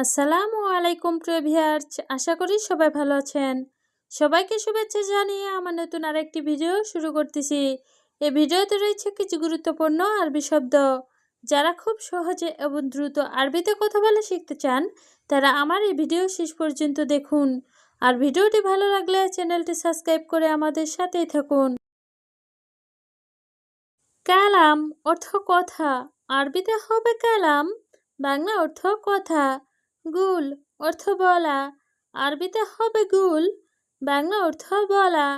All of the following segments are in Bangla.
আসসালামু আলাইকুম প্রিয় ভিউয়ার্স, আশা করি সবাই ভালো আছেন। সবাইকে শুভেচ্ছা জানিয়ে আমার নতুন আরেকটি ভিডিও শুরু করতেছি। এই ভিডিওতে রয়েছে কিছু গুরুত্বপূর্ণ আরবি শব্দ। যারা খুব সহজে এবং দ্রুত আরবিতে কথা বলা শিখতে চান, তারা আমার এই ভিডিও শেষ পর্যন্ত দেখুন। আর ভিডিওটি ভালো লাগলে চ্যানেলটি সাবস্ক্রাইব করে আমাদের সাথেই থাকুন। কালাম অর্থ কথা, আরবিতে হবে কালাম, বাংলা অর্থ কথা। গুল অর্থ বলা, আরবিতে হবে গুল, বাংলা অর্থ বলা।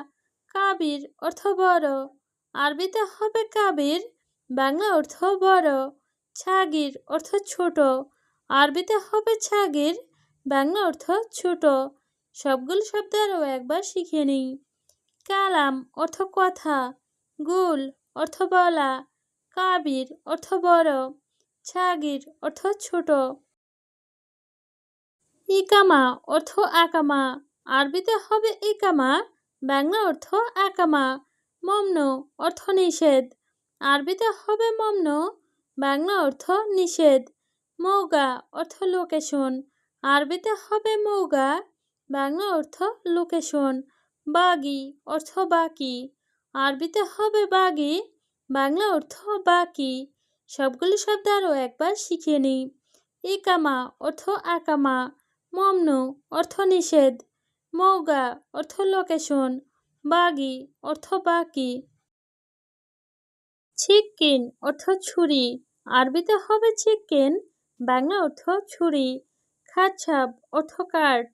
কাবির অর্থ বড়, আরবিতে হবে কাবির, বাংলা অর্থ বড়। ছাগির অর্থ ছোট, আরবিতে হবে ছাগির, বাংলা অর্থ ছোট। সবগুলো শব্দ আরও একবার শিখে নিই। কালাম অর্থ কথা, গুল অর্থ বলা, কাবির অর্থ বড়, ছাগির অর্থ ছোট। ইকামা অর্থ আকামা, আরবিতে হবে ইকামা, বাংলা অর্থ আকামা। মমনু অর্থ নিষেধ, আরবিতে হবে মমনু, বাংলা অর্থ নিষেধ। মৌগা অর্থ লোকেশন, আরবিতে হবে মৌগা, বাংলা অর্থ লোকেশন। বাগি অর্থ বাকি, আরবিতে হবে বাগি, বাংলা অর্থ বাকি। সবগুলো শব্দ আরও একবার শিখে নিই। ইকামা অর্থ আকামা, মমনু অর্থ নিষেধ, মৌগা অর্থ লোকেশন, বাগি অর্থ বাকি। ছিক্কিন অর্থ ছুরি, আরবিতে হবে ছিক্কিন, বাংলা অর্থ ছুরি। খাচ্ছাপ অর্থ কাঠ,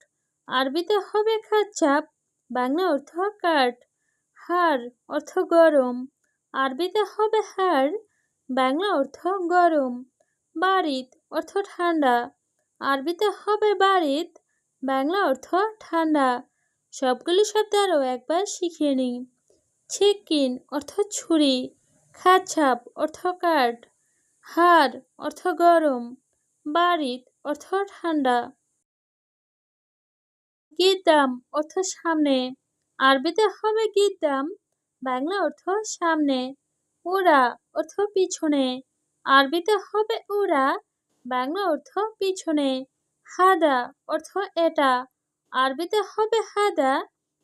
আরবিতে হবে খাচ্ছাপ, বাংলা অর্থ কাঠ। হাড় অর্থ গরম, আরবিতে হবে হাড়, বাংলা অর্থ গরম। বারিদ অর্থ ঠান্ডা, আরবিতে হবে বারিদ, বাংলা অর্থ ঠান্ডা। সবগুলো শব্দ আরও একবার শিখিয়ে নিই। ছিক্কিন অর্থ ছুরি, খাচ্ছাপ অর্থ কাঠ, হাড় অর্থ গরম, বারিদ অর্থ ঠান্ডা। গিদ্দাম অর্থ সামনে, আরবিতে হবে গিদ্দাম, বাংলা অর্থ সামনে। উড়া অর্থ পিছনে, আরবিতে হবে উড়া, বাংলা অর্থ পিছনে। হাদা অর্থ এটা, আরবিতে হবে হাদা,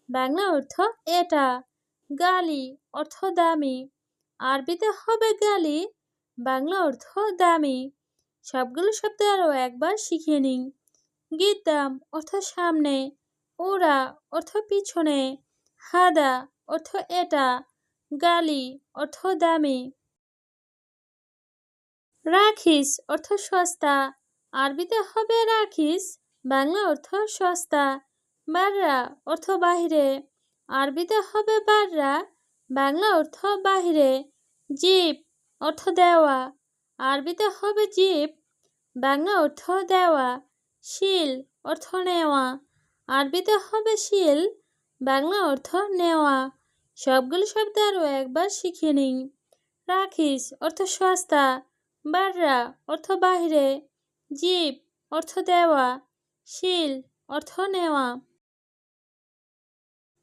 বাংলা অর্থ এটা। গালি অর্থ দামি, আরবিতে হবে গালি, বাংলা অর্থ দামি। সবগুলো শব্দ আরও একবার শিখিয়ে নিই। গিদ্দাম অর্থ সামনে, উড়া অর্থ পিছনে, হাদা অর্থ এটা, গালি অর্থ দামি। রাখিস অর্থ সস্তা, আরবিতে হবে রাখিস, বাংলা অর্থ সস্তা। বাররা অর্থ বাহিরে, আরবিতে হবে বাররা, বাংলা অর্থ বাহিরে। জিপ অর্থ দেওয়া, আরবিতে হবে জিপ, বাংলা অর্থ দেওয়া। শিল অর্থ নেওয়া, আরবিতে হবে শিল, বাংলা অর্থ নেওয়া। সবগুলো শব্দ আরও একবার শিখে নিই। রাখিস অর্থ সস্তা, বাররা অর্থ বাহিরে, জিপ অর্থ দেওয়া, শিল অর্থ নেওয়া।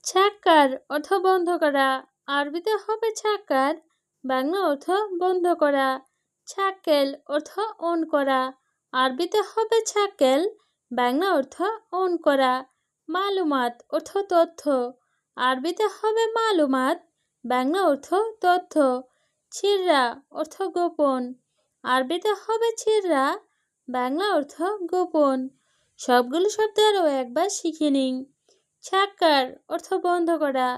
ছাক্কার অর্থ বন্ধ করা, আরবিতে হবে ছাক্কার, বাংলা অর্থ বন্ধ করা। ছাক্কেল অর্থ অন করা, আরবিতে হবে ছাক্কেল, বাংলা অর্থ অন করা। মালুমাত অর্থ তথ্য, আরবিতে হবে মালুমাত, বাংলা অর্থ তথ্য। ছিররা অর্থ গোপন, আরবিতে হবে ছিররা, বাংলা অর্থ গোপন। সবগুলো শব্দ আরও একবার শিখে নিন। ছাক্কার অর্থ বন্ধ করা,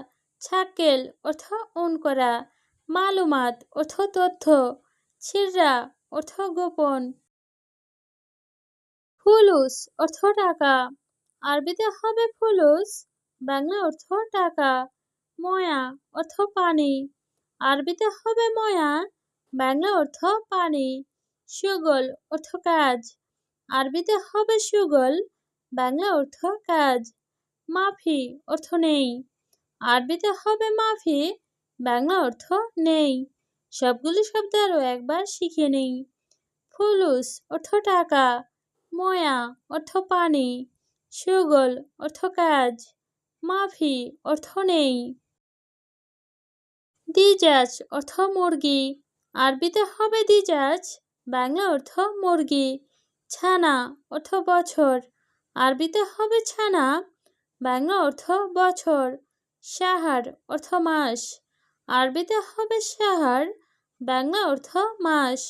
ছাক্কেল অর্থ অন করা, মালুমাত অর্থ তথ্য, ছিররা অর্থ গোপন। ফুলুস অর্থ টাকা, আরবিতে হবে ফুলুস, বাংলা অর্থ টাকা। ময়া অর্থ পানি, আরবিতে হবে ময়া, বাংলা অর্থ পানি। সুগল অর্থ কাজ, আরবিতে হবে সুগল, বাংলা অর্থ কাজ। মাফি অর্থ নেই, আরবিতে হবে মাফি, বাংলা অর্থ নেই। সবগুলো শব্দ আরও একবার শিখে নেই। ফুলুস অর্থ টাকা, ময়া অর্থ পানি, সুগল অর্থ কাজ, মাফি অর্থ নেই। দিজাজ অর্থ মুরগি, আরবিতে হবে দিজাজ, বাংলা অর্থ মুরগি। ছানা অর্থ বছর, আরবিতে হবে ছানা, বাংলা অর্থ বছর। সাহার অর্থ মাস, আরবিতে হবে সাহার, বাংলা অর্থ মাস।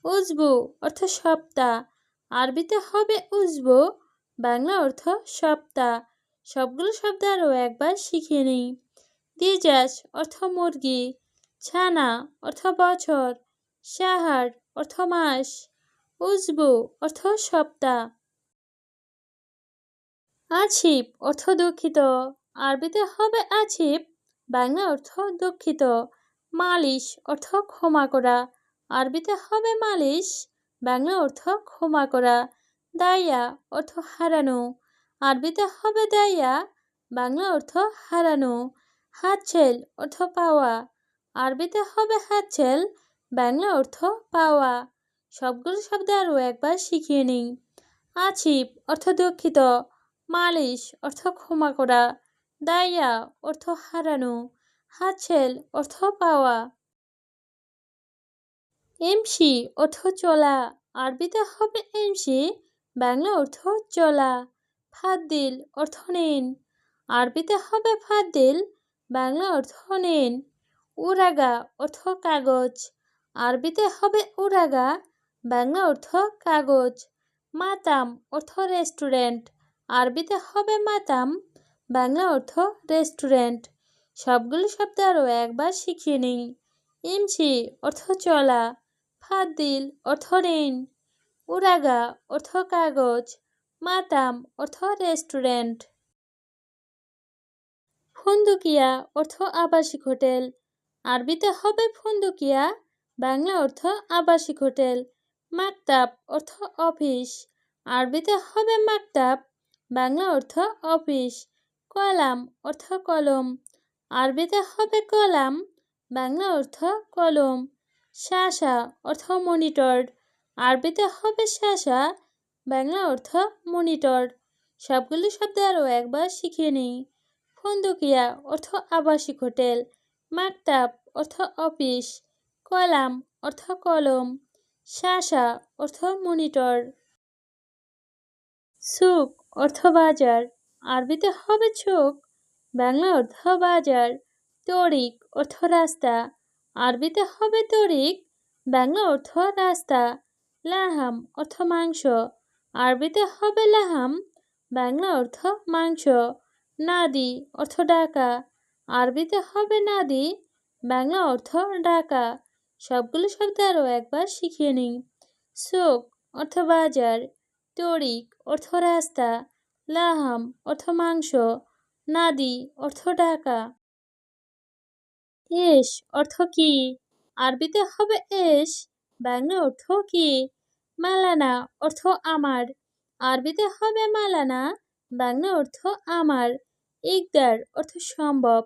উজবু অর্থ সপ্তাহ, আরবিতে হবে উজবু, বাংলা অর্থ সপ্তাহ। সবগুলো শব্দ আরও একবার শিখে নিই। দিজাজ অর্থ মুরগি, ছানা অর্থ বছর, সাহার অর্থ মাস, উজবু অর্থ সপ্তাহ। আছিপ অর্থ দুঃখিত, আরবিতে হবে আছিপ, বাংলা অর্থ দুঃখিত। মালিশ অর্থ ক্ষমা করা, আরবিতে হবে মালিশ, বাংলা অর্থ ক্ষমা করা। দাইয়া অর্থ হারানো, আরবিতে হবে দাইয়া, বাংলা অর্থ হারানো। হাতছেল অর্থ পাওয়া, আরবিতে হবে হাতছেল, বাংলা অর্থ পাওয়া। সবগুলো শব্দ আরও একবার শিখিয়ে নিই। আছিপ অর্থ দুঃখিত, মালিশ অর্থ ক্ষমা করা, দাইয়া অর্থ হারানো, হাতছেল অর্থ পাওয়া। এমসি অর্থ চলা, আরবিতে হবে এমসি, বাংলা অর্থ চলা। ফাদ্দিল অর্থ নিন, আরবিতে হবে ফাদ্দিল, বাংলা অর্থ নিন। উরাগা অর্থ কাগজ, আরবিতে হবে উরাগা, বাংলা অর্থ কাগজ। মাতাম অর্থ রেস্টুরেন্ট, আরবিতে হবে মাতাম, বাংলা অর্থ রেস্টুরেন্ট। সবগুলো শব্দ আরও একবার শিখিয়ে নিই। ইমসি অর্থ চলা, ফাদ্দিল অর্থ ঋণ, উরাগা অর্থ কাগজ, মাতাম অর্থ রেস্টুরেন্ট। ফুন্দুকিয়া অর্থ আবাসিক হোটেল, আরবিতে হবে ফুন্দুকিয়া, বাংলা অর্থ আবাসিক হোটেল। মাকতাব অর্থ অফিস, আরবিতে হবে মাকতাব, বাংলা অর্থ অফিস। কলাম অর্থ কলম, আরবিতে হবে কলাম, বাংলা অর্থ কলম। শাসা অর্থ মনিটর, আরবিতে হবে শাসা, বাংলা অর্থ মনিটর। সবগুলো শব্দ আরও একবার শিখিয়ে নিই। ফুন্দুকিয়া অর্থ আবাসিক হোটেল, মাকতাব অর্থ অফিস, কলাম অর্থ কলম, শাসা অর্থ মনিটর। সুক অর্থ বাজার, আরবিতে হবে ছুক, বাংলা অর্থ বাজার। তরিক অর্থ রাস্তা, আরবিতে হবে তরিক, বাংলা অর্থ রাস্তা। লাহাম অর্থ মাংস, আরবিতে হবে লাহাম, বাংলা অর্থ মাংস। নাদি অর্থ ডাকা, আরবিতে হবে নাদি, বাংলা অর্থ ডাকা। সবগুলো শব্দ আরও একবার শিখিয়ে নিই। সুক অর্থ বাজার, তরিক অর্থ রাস্তা, লাহাম অর্থ মাংস, নাদি অর্থ ডাকা। এস অর্থ কি, আরবিতে হবে এস, বাংলা অর্থ কি। মালানা অর্থ আমার, আরবিতে হবে মালানা, বাংলা অর্থ আমার। ইকদার অর্থ সম্ভব,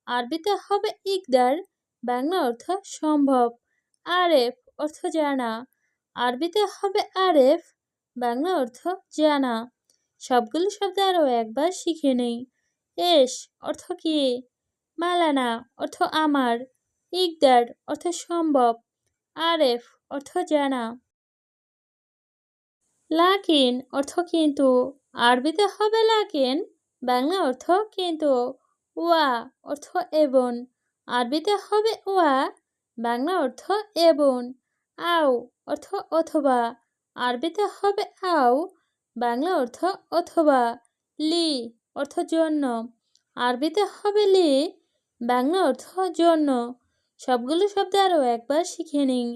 আরবিতে হবে ইকদার, বাংলা অর্থ সম্ভব। আরেফ অর্থ জানা, আরবিতে হবে আরেফ, বাংলা অর্থ জানা। সবগুলো শব্দ আরও একবার শিখে নেই। এস অর্থ কি, মালানা অর্থ আমার, ইকদার অর্থ সম্ভব, আরেফ অর্থ জানা। লাকিন অর্থ কিন্তু, আরবিতে হবে লাকিন, বাংলা অর্থ কিন্তু। ওয়া অর্থ এবং, আরবিতে হবে ওয়া, বাংলা অর্থ এবং। আও অর্থ অথবা, আরবিতে হবে আও, বাংলা অর্থ অথবা। লি অর্থ জন্য, আরবিতে হবে লি, বাংলা অর্থ জন্য। সবগুলো শব্দ আরও একবার শিখে নিই।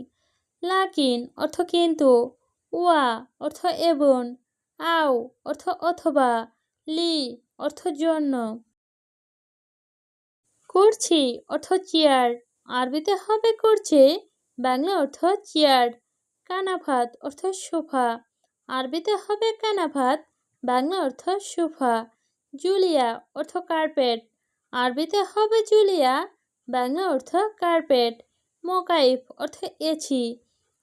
লাকিন অর্থ কিন্তু, ওয়া অর্থ এবং, আও অর্থ অথবা, লি অর্থ জন্য। কুরছি অর্থ চেয়ার, আরবিতে হবে কুরছি, বাংলা অর্থ চেয়ার। কানাফাত অর্থ সোফা, আরবিতে হবে কানাফাত, বাংলা অর্থ সোফা। জুলিয়া অর্থ কার্পেট, আরবিতে হবে জুলিয়া, বাংলা অর্থ কার্পেট। মোকাইফ অর্থ এছি,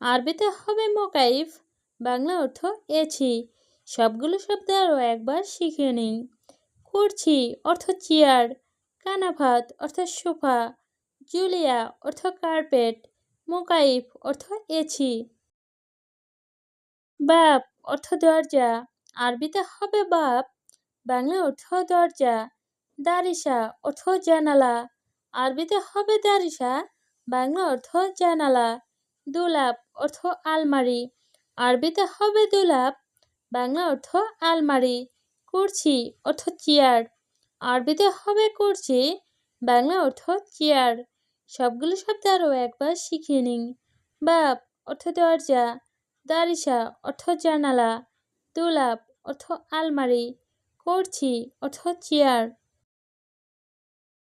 আরবিতে হবে মোকাইফ, বাংলা অর্থ এছি। সবগুলো শব্দ আরও একবার শিখে নিই। কুরছি অর্থ চেয়ার, কানাফাত অর্থ সোফা, জুলিয়া অর্থ কার্পেট, মোকাইফ অর্থ এছি। বাপ অর্থ দরজা, আরবিতে হবে বাব, বাংলা অর্থ দরজা। দারিসা অর্থ জানালা, আরবিতে হবে দারিসা, বাংলা অর্থ জানালা। দুলাপ অর্থ আলমারি, আরবিতে হবে দুলাপ, বাংলা অর্থ আলমারি। কুরসি অর্থ চেয়ার, আরবিতে হবে কুরসি, বাংলা অর্থ চেয়ার। সবগুলো শব্দ আরও একবার শিখিয়ে নিন। বাব অর্থ দরজা, দারিসা অর্থ জানালা, দুলাপ অর্থ আলমারি, কুরসি অর্থ চেয়ার।